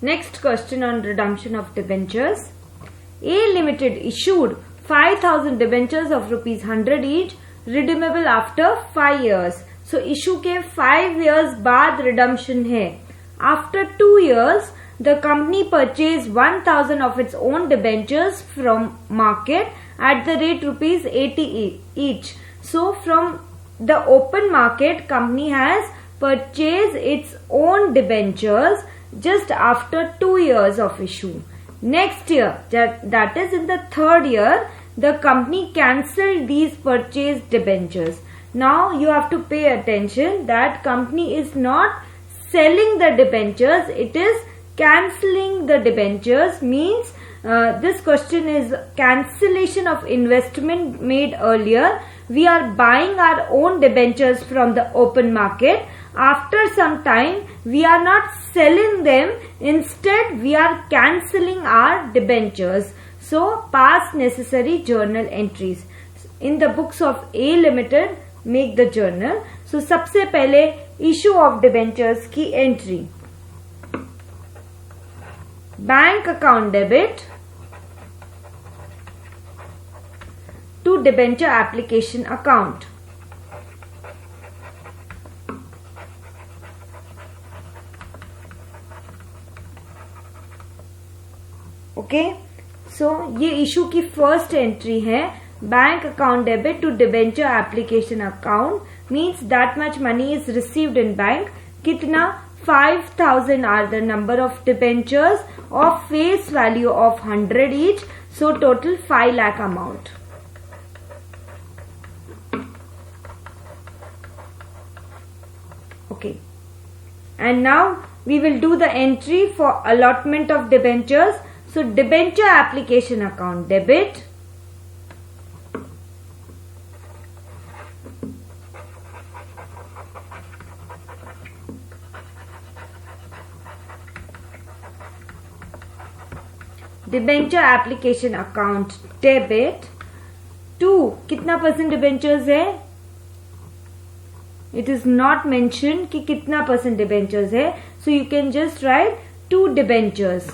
Next question on redemption of debentures. A Limited issued 5,000 debentures of rupees 100 each, redeemable after 5 years. So issue के 5 years बाद redemption है. After 2 years, the company purchased 1,000 of its own debentures from market at the rate rupees 80 each. So from the open market, company has purchased its own debentures just after 2 years of issue. Next year, that is in the third year, the company cancelled these purchased debentures. Now you have to pay attention that company is not selling the debentures, it is cancelling the debentures. Means this question is cancellation of investment made earlier. We are buying our own debentures from the open market. After some time, we are not selling them. Instead, we are cancelling our debentures. So, past necessary journal entries. In the books of A Limited, make the journal. So, सबसे पहले issue of debentures की entry. Bank account debit to debenture application account. Okay so ये issue की first entry है. Bank account debit to debenture application account means that much money is received in bank. कितना? 5,000 are the number of debentures of face value of 100 each. So total 5 lakh amount. Okay, and now we will do the entry for allotment of debentures. So debenture application account debit debenture application account debit to कितना percent debentures है? It is not mentioned कि कितना percent debentures है. So you can just write 2 debentures.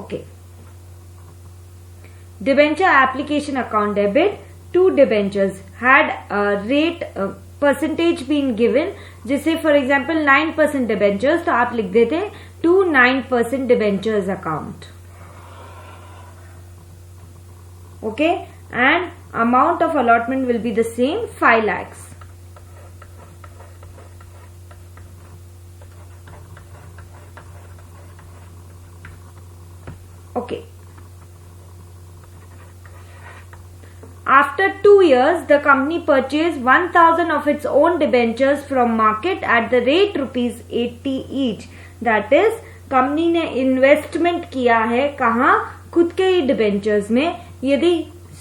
Okay. Debenture application account debit 2 debentures had a rate percentage been given. जैसे for example 9% debentures तो आप लिख देते to 9% debentures account. Okay, and amount of allotment will be the same 5 lakhs. Okay. After 2 years, the company purchased 1,000 of its own debentures from market at the rate rupees 80 each. That is, company ने investment किया है कहाँ? खुद के ही debentures में. यदि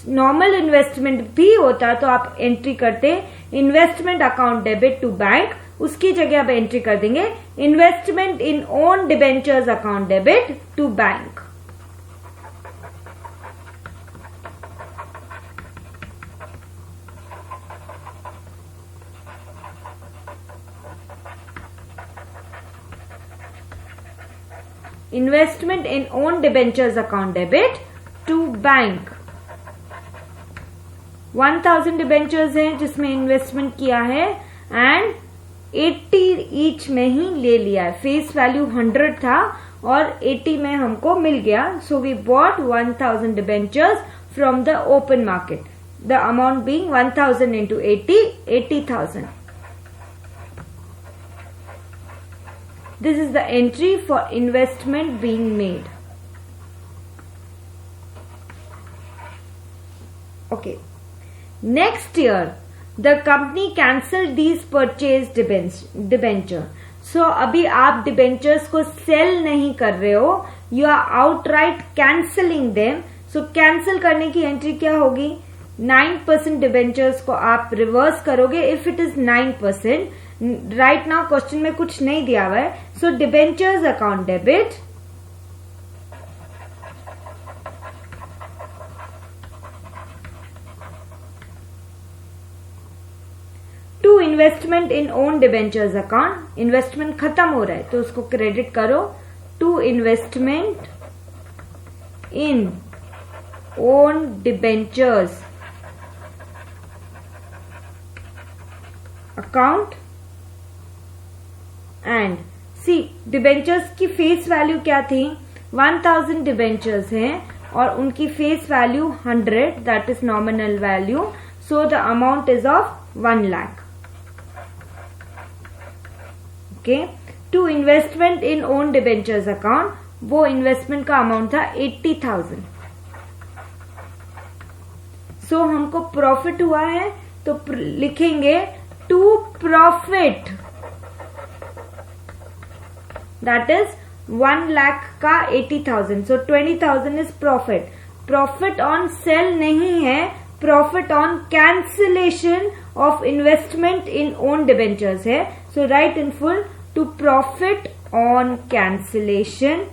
normal investment भी होता तो आप एंट्री करते investment account debit to bank. उसकी जगह आप एंट्री कर देंगे investment in own debentures account debit to bank. Investment in own debentures account debit to bank. 1,000 debentures हैं जिसमें इन्वेस्टमेंट किया है एंड 80 ईच में ही ले लिया है. फेस वैल्यू 100 था और 80 में हमको मिल गया. So we bought 1,000 debentures from the open market. The amount being 1,000 into 80, 80,000. This is the entry for investment being made. Okay. Next year, the company cancelled these purchased debenture. So अभी आप debentures को sell नहीं कर रहे हो. You are outright cancelling them. So cancel करने की entry क्या होगी? 9% debentures को आप reverse करोगे if it is 9%. Right now question में कुछ नहीं दिया हुआ है. So debentures account debit investment in own debentures account, investment खत्म हो रहा है तो उसको क्रेडिट करो to investment in own debentures account and see debentures की फेस वैल्यू क्या थी, 1000 डिबेंचर्स हैं और उनकी face value 100, that is nominal value, so the amount is of 1 lakh. Okay, to investment in own debentures account, वो investment का amount था 80,000. So हमको प्रॉफिट हुआ है तो लिखेंगे to profit, that is 1 lakh का 80,000, so 20,000 is profit. Profit on sale नहीं है, profit on cancellation of investment in own debentures है. So write in full to profit on cancellation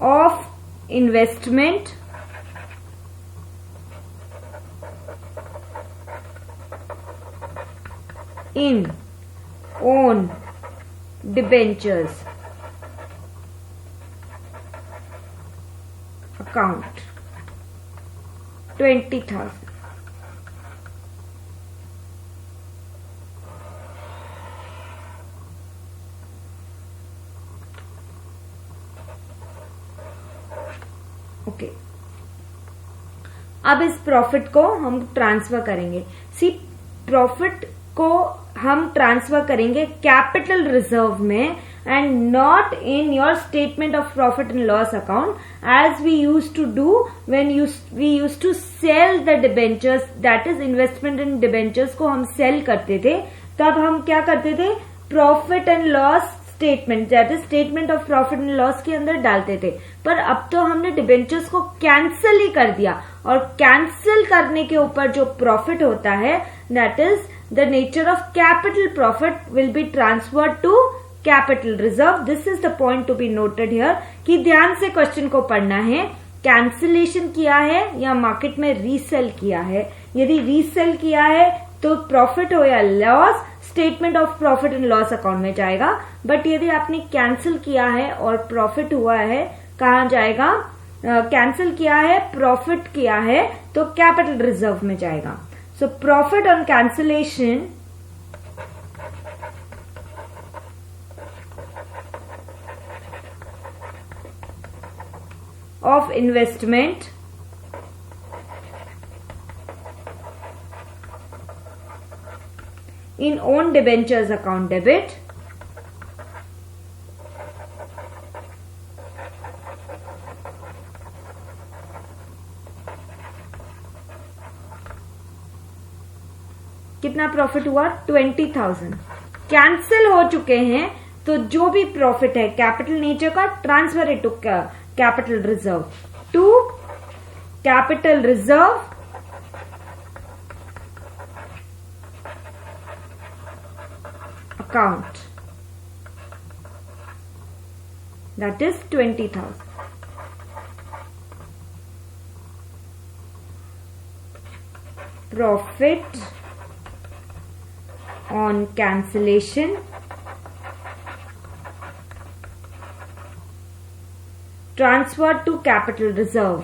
of investment in own debentures account 20,000. Okay, अब इस profit को हम transfer करेंगे. सी profit को हम ट्रांसफर करेंगे कैपिटल रिजर्व में and not in your statement of profit and loss account as we use to do when we use to sell the debentures, that is investment in debentures को हम cell करते थे. तब हम क्या करते थे, profit and loss statement, that is statement of profit and loss के अंदर डालते थे. पर अब तो हमने डिबेंचर्स को कैंसिल ही कर दिया और कैंसिल करने के ऊपर जो प्रॉफिट होता है that is the nature of capital profit will be transferred to capital reserve. This is the point to be noted here कि ध्यान से क्वेश्चन को पढ़ना है. कैंसिलेशन किया है या मार्केट में रीसेल किया है. यदि रीसेल किया है तो प्रॉफिट हो या loss statement of profit and loss account में जाएगा. बट यदि आपने कैंसिल किया है और प्रॉफिट हुआ है, कहाँ जाएगा, कैंसिल किया है प्रॉफिट किया है तो कैपिटल रिजर्व में जाएगा. So profit on cancellation of investment in own debentures account debit कितना प्रॉफिट हुआ, 20,000. कैंसिल हो चुके हैं तो जो भी प्रॉफिट है कैपिटल नेचर का transfer it to capital reserve, to capital reserve account, that is 20,000. Profit on cancellation transferred to capital reserve.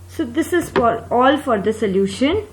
So this is all for the solution.